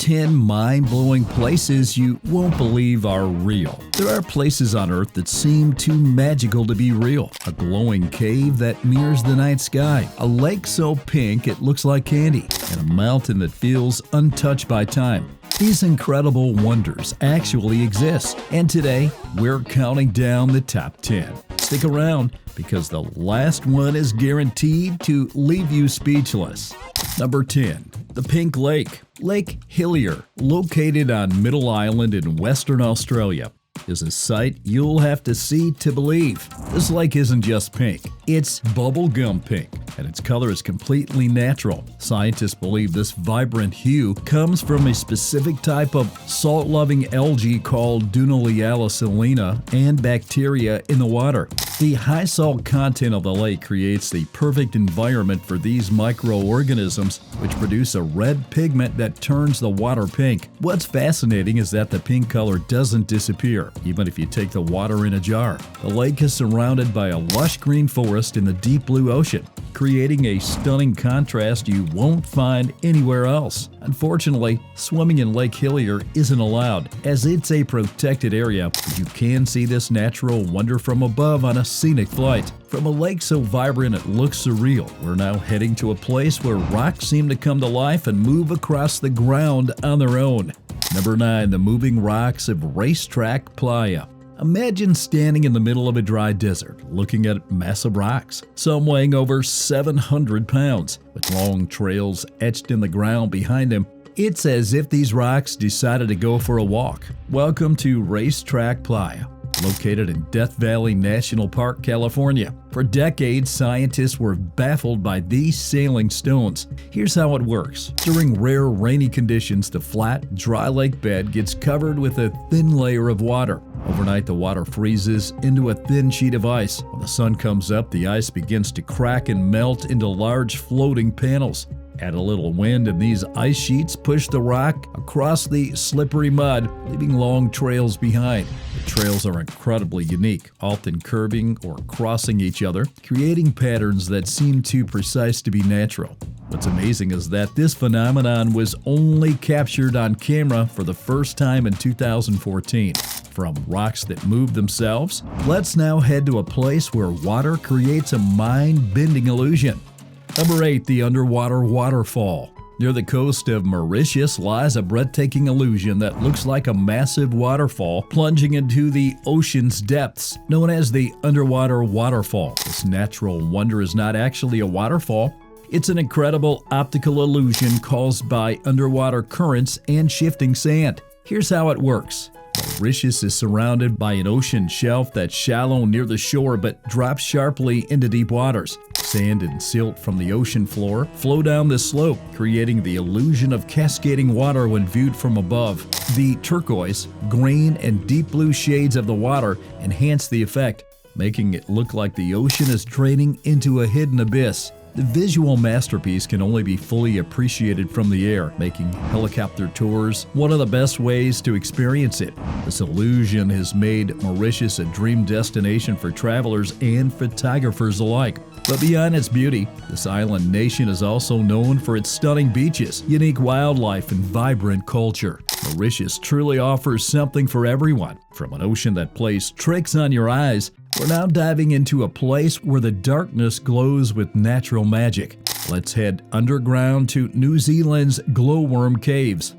10 mind-blowing places you won't believe are real. There are places on Earth that seem too magical to be real. A glowing cave that mirrors the night sky, a lake so pink it looks like candy, and a mountain that feels untouched by time. These incredible wonders actually exist, and today we're counting down the top 10. Stick around because the last one is guaranteed to leave you speechless. Number 10. The Pink Lake. Lake Hillier, located on Middle Island in Western Australia, is a sight you'll have to see to believe. This lake isn't just pink, it's bubblegum pink, and its color is completely natural. Scientists believe this vibrant hue comes from a specific type of salt-loving algae called Dunaliella salina and bacteria in the water. The high salt content of the lake creates the perfect environment for these microorganisms, which produce a red pigment that turns the water pink. What's fascinating is that the pink color doesn't disappear, even if you take the water in a jar. The lake is surrounded by a lush green forest in the deep blue ocean, creating a stunning contrast you won't find anywhere else. Unfortunately, swimming in Lake Hillier isn't allowed, as it's a protected area, but you can see this natural wonder from above on a scenic flight. From a lake so vibrant it looks surreal, we're now heading to a place where rocks seem to come to life and move across the ground on their own. Number 9. The Moving Rocks of Racetrack Playa. Imagine standing in the middle of a dry desert, looking at massive rocks, some weighing over 700 pounds, with long trails etched in the ground behind them. It's as if these rocks decided to go for a walk. Welcome to Racetrack Playa, located in Death Valley National Park, California. For decades, scientists were baffled by these sailing stones. Here's how it works. During rare rainy conditions, the flat, dry lake bed gets covered with a thin layer of water. Overnight, the water freezes into a thin sheet of ice. When the sun comes up, the ice begins to crack and melt into large floating panels. Add a little wind and these ice sheets push the rock across the slippery mud, leaving long trails behind. The trails are incredibly unique, often curving or crossing each other, creating patterns that seem too precise to be natural. What's amazing is that this phenomenon was only captured on camera for the first time in 2014. From rocks that move themselves, let's now head to a place where water creates a mind-bending illusion. Number 8. The Underwater Waterfall. Near the coast of Mauritius lies a breathtaking illusion that looks like a massive waterfall plunging into the ocean's depths, known as the Underwater Waterfall. This natural wonder is not actually a waterfall. It's an incredible optical illusion caused by underwater currents and shifting sand. Here's how it works. Mauritius is surrounded by an ocean shelf that's shallow near the shore but drops sharply into deep waters. Sand and silt from the ocean floor flow down the slope, creating the illusion of cascading water when viewed from above. The turquoise, green, and deep blue shades of the water enhance the effect, making it look like the ocean is draining into a hidden abyss. The visual masterpiece can only be fully appreciated from the air, making helicopter tours one of the best ways to experience it. This illusion has made Mauritius a dream destination for travelers and photographers alike. But beyond its beauty, this island nation is also known for its stunning beaches, unique wildlife, and vibrant culture. Mauritius truly offers something for everyone. From an ocean that plays tricks on your eyes, we're now diving into a place where the darkness glows with natural magic. Let's head underground to New Zealand's Glowworm Caves.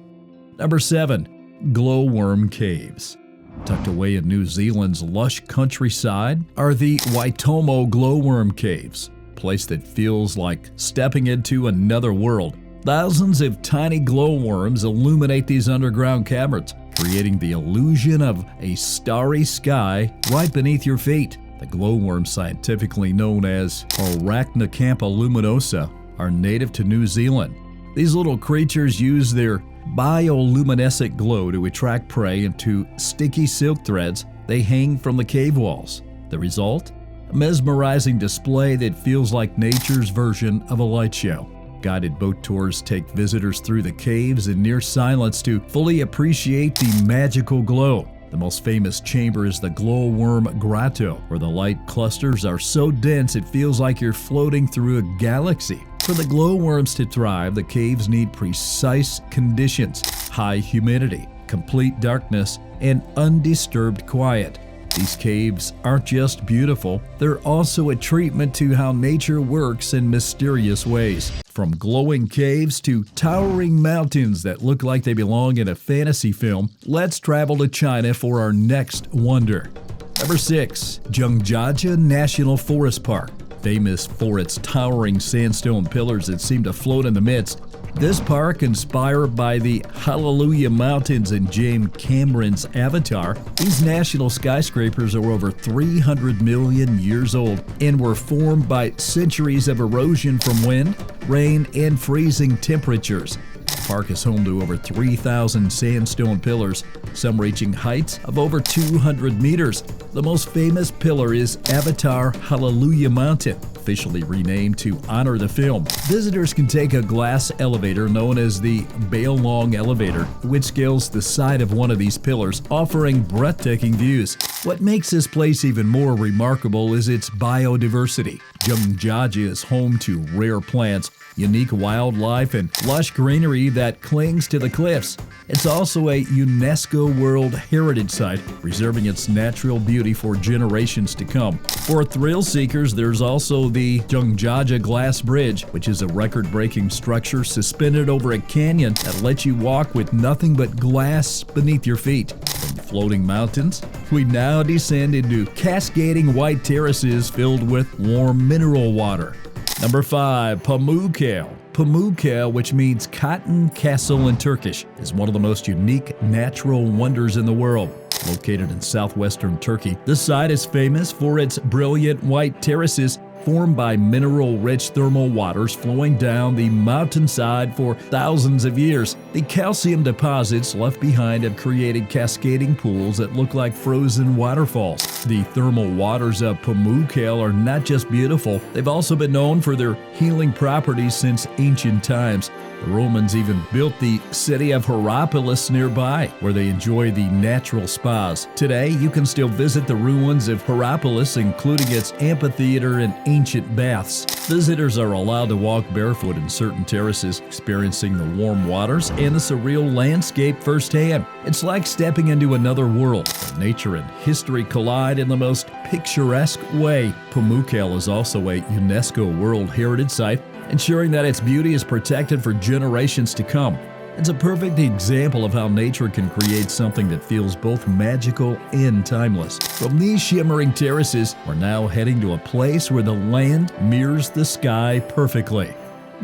Number 7. Glowworm Caves. Tucked away in New Zealand's lush countryside are the Waitomo Glowworm Caves, a place that feels like stepping into another world. Thousands of tiny glowworms illuminate these underground caverns, creating the illusion of a starry sky right beneath your feet. The glowworms, scientifically known as Arachnocampa luminosa, are native to New Zealand. These little creatures use their bioluminescent glow to attract prey into sticky silk threads they hang from the cave walls. The result? A mesmerizing display that feels like nature's version of a light show. Guided boat tours take visitors through the caves in near silence to fully appreciate the magical glow. The most famous chamber is the Glowworm Grotto, where the light clusters are so dense it feels like you're floating through a galaxy. For the glowworms to thrive, the caves need precise conditions: high humidity, complete darkness, and undisturbed quiet. These caves aren't just beautiful, they're also a treatment to how nature works in mysterious ways. From glowing caves to towering mountains that look like they belong in a fantasy film, let's travel to China for our next wonder. Number 6. Jungjaa National Forest Park. Famous for its towering sandstone pillars that seem to float in the midst, this park, inspired by the Hallelujah Mountains in James Cameron's Avatar, these national skyscrapers are over 300 million years old and were formed by centuries of erosion from wind, rain, and freezing temperatures. The park is home to over 3,000 sandstone pillars, some reaching heights of over 200 meters. The most famous pillar is Avatar Hallelujah Mountain, officially renamed to honor the film. Visitors can take a glass elevator known as the Baolong Elevator, which scales the side of one of these pillars, offering breathtaking views. What makes this place even more remarkable is its biodiversity. Jungjaa is home to rare plants, unique wildlife, and lush greenery that clings to the cliffs. It's also a UNESCO World Heritage Site, preserving its natural beauty for generations to come. For thrill seekers, there's also the Jungjaa Glass Bridge, which is a record-breaking structure suspended over a canyon that lets you walk with nothing but glass beneath your feet. From floating mountains, we now descend into cascading white terraces filled with warm mineral water. Number 5. Pamuk. Pamuk, which means cotton castle in Turkish, is one of the most unique natural wonders in the world. Located in southwestern Turkey, the site is famous for its brilliant white terraces formed by mineral-rich thermal waters flowing down the mountainside for thousands of years. The calcium deposits left behind have created cascading pools that look like frozen waterfalls. The thermal waters of Pamuk are not just beautiful, they've also been known for their healing properties since ancient times. The Romans even built the city of Hierapolis nearby, where they enjoy the natural spas. Today, you can still visit the ruins of Hierapolis, including its amphitheater and ancient baths. Visitors are allowed to walk barefoot in certain terraces, experiencing the warm waters and the surreal landscape firsthand. It's like stepping into another world, where nature and history collide in the most picturesque way. Pamuk is also a UNESCO World Heritage Site, ensuring that its beauty is protected for generations to come. It's a perfect example of how nature can create something that feels both magical and timeless. From these shimmering terraces, we're now heading to a place where the land mirrors the sky perfectly.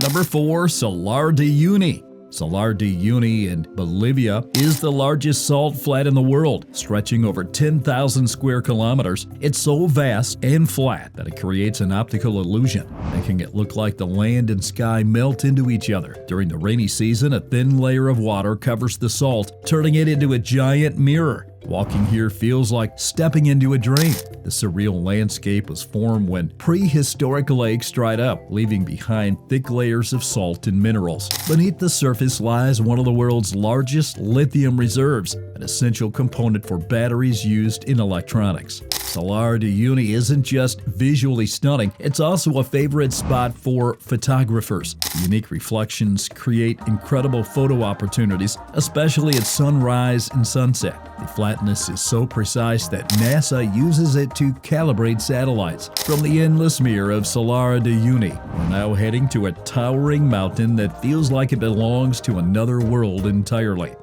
Number 4. Salar de Uy. Salar de Uy in Bolivia is the largest salt flat in the world, stretching over 10,000 square kilometers. It's so vast and flat that it creates an optical illusion, making it look like the land and sky melt into each other. During the rainy season, a thin layer of water covers the salt, turning it into a giant mirror. Walking here feels like stepping into a dream. The surreal landscape was formed when prehistoric lakes dried up, leaving behind thick layers of salt and minerals. Beneath the surface lies one of the world's largest lithium reserves, an essential component for batteries used in electronics. Salar de Uy isn't just visually stunning, it's also a favorite spot for photographers. Unique reflections create incredible photo opportunities, especially at sunrise and sunset. The flatness is so precise that NASA uses it to calibrate satellites. From the endless mirror of Salar de Uy, we're now heading to a towering mountain that feels like it belongs to another world entirely.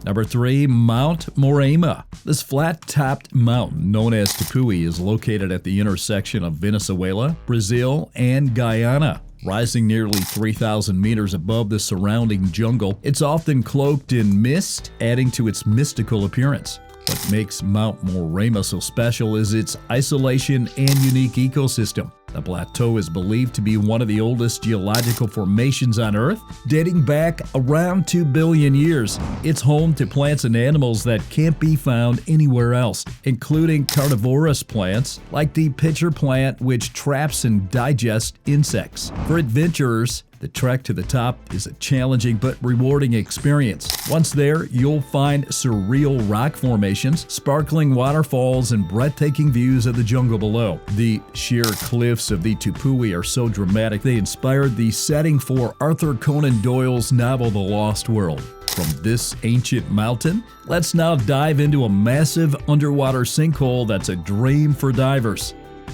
Number 3. Mount Mora. This flat-topped mountain, known as Tepuy, is located at the intersection of Venezuela, Brazil, and Guyana. Rising nearly 3,000 meters above the surrounding jungle, it's often cloaked in mist, adding to its mystical appearance. What makes Mount Mora so special is its isolation and unique ecosystem. The plateau is believed to be one of the oldest geological formations on Earth, dating back around 2 billion years. It's home to plants and animals that can't be found anywhere else, including carnivorous plants like the pitcher plant, which traps and digests insects. For adventurers, The trek to the top is a challenging but rewarding experience. Once there, you'll find surreal rock formations, sparkling waterfalls, and breathtaking views of the jungle below. The sheer cliffs of the Tupui are so dramatic they inspired the setting for Arthur Conan Doyle's novel The Lost World. From this ancient mountain, let's now dive into a massive underwater sinkhole that's a dream for divers.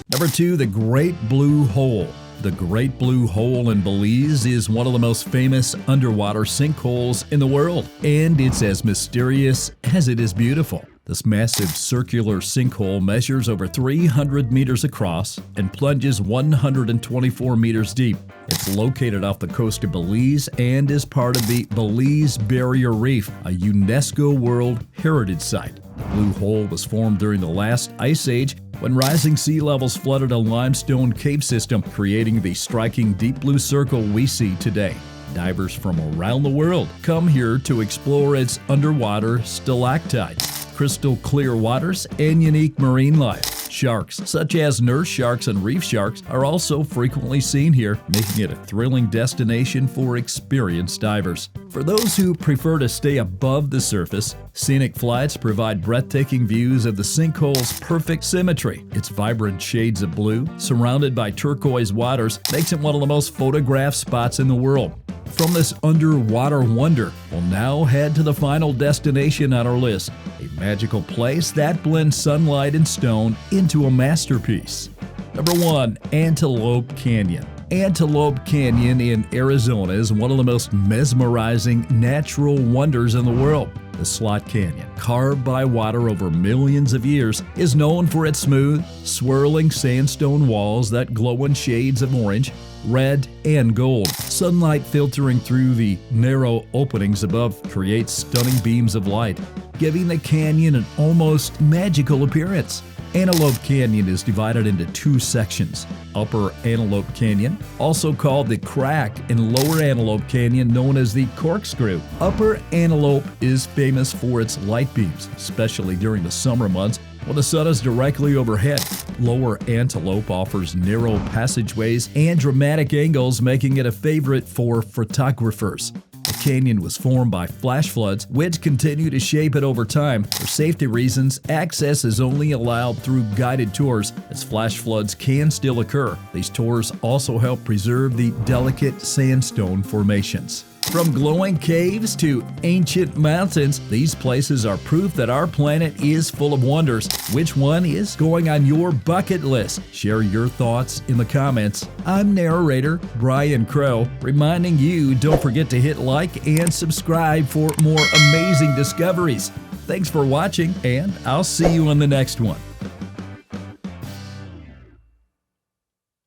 Number 2, the Great Blue Hole. The Great Blue Hole in Belize is one of the most famous underwater sinkholes in the world, and it's as mysterious as it is beautiful. This massive circular sinkhole measures over 300 meters across and plunges 124 meters deep. It's located off the coast of Belize and is part of the Belize Barrier Reef, a UNESCO World Heritage Site. The Blue Hole was formed during the last ice age when rising sea levels flooded a limestone cave system, creating the striking deep blue circle we see today. Divers from around the world come here to explore its underwater stalactites, crystal clear waters, and unique marine life. Sharks, such as nurse sharks and reef sharks, are also frequently seen here, making it a thrilling destination for experienced divers. For those who prefer to stay above the surface, scenic flights provide breathtaking views of the sinkhole's perfect symmetry. Its vibrant shades of blue, surrounded by turquoise waters, makes it one of the most photographed spots in the world. From this underwater wonder, we'll now head to the final destination on our list, a magical place that blends sunlight and stone into a masterpiece. Number 1, Antelope Canyon. Antelope Canyon in Arizona is one of the most mesmerizing natural wonders in the world. The Slot Canyon, carved by water over millions of years, is known for its smooth, swirling sandstone walls that glow in shades of orange, red, and gold. Sunlight filtering through the narrow openings above creates stunning beams of light, giving the canyon an almost magical appearance. Antelope Canyon is divided into 2 sections. Upper Antelope Canyon, also called the Crack, and Lower Antelope Canyon, known as the Corkscrew. Upper Antelope is famous for its light beams, especially during the summer months when the sun is directly overhead. Lower Antelope offers narrow passageways and dramatic angles, making it a favorite for photographers. The canyon was formed by flash floods, which continue to shape it over time. For safety reasons, access is only allowed through guided tours, as flash floods can still occur. These tours also help preserve the delicate sandstone formations. From glowing caves to ancient mountains, these places are proof that our planet is full of wonders. Which one is going on your bucket list? Share your thoughts in the comments. I'm narrator Brian Crow, reminding you don't forget to hit like and subscribe for more amazing discoveries. Thanks for watching, and I'll see you on the next one.